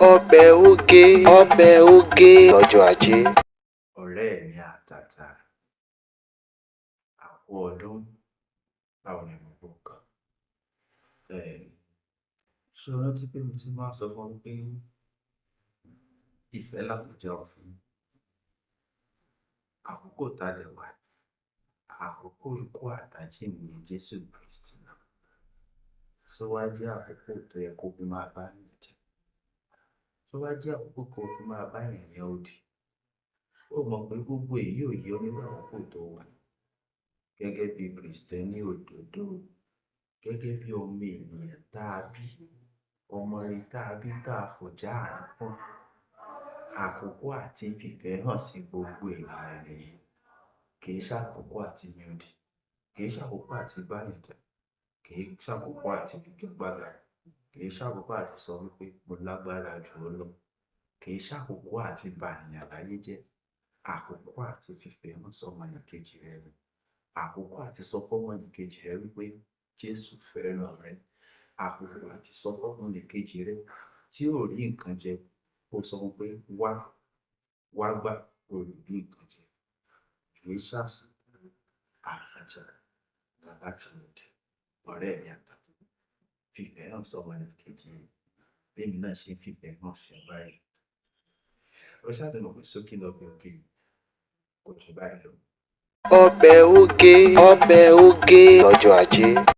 ọbẹ̀ oge lọ́jọ́ ajé. Ọ̀rẹ́ mi àtàtà, àkú ọdún, báwo ni gbogbo nǹkan? Ṣé o rántí pé mo ti máa ń sọ fún ọ pé ìfẹ́ làbújá òfin? Àkókò tá a dẹ̀ wà, àkókò ikú àtàjíǹde Jésù Kristi náà. Ṣó wá jẹ́ àkókò tó yẹ kó fi máa bá yàn jà? Ṣó wá jẹ́ àkókò kó fi máa bá yàn yẹn òdì? Ó mọ̀ pé gbogbo èyí ò yẹ nínú àkókò tó wà gẹ́gẹ́ bí Kristẹni òdodo, gẹ́gẹ́ bí ọmọ ènìyàn tá a bí, ọmọ rẹ̀ tá a bí tá a fọ̀já àápọ́n. Àkókò àti fìfẹ́ hàn sí gbogbo ènìyàn nìyí. Kì í ṣàkókò àti yọ̀dì, kì í ṣàkókò àti báyàn jà, kì í ṣàkókò àti figagbága, kì í ṣàkókò àti sọ wípé mo lágbára jù ọ́ lọ, kì í ṣàkókò àti bànìyàn láyé jẹ́. Àkókò àti fìfẹ́ hàn sọ́mọnìkejì rẹ ni. Àkókò àti sọ fọ́mọnìkejì rẹ wípé Jésù fẹ́ràn rẹ. Àkókò àti sọ fọ́mọnìkejì rẹ tí ò rí nǹkan jẹ, ó sọ pé wá gbà ó rí nǹkan jẹ. Kì í ṣàsìkò àtijà tàbá ti òdì. Ọ̀rẹ́ mi àtàtà, fìfẹ́ hàn sọ́mọnìkejì bẹ́ẹ̀ mi náà ṣe ń fìfẹ́ hàn sí ọ báyìí. Ó ṣáà ti mọ̀ pé ṣókí lọ́bẹ̀ ògè kò jù báyìí lọ. ọbẹ̀ oge lọ́jọ́ ajé.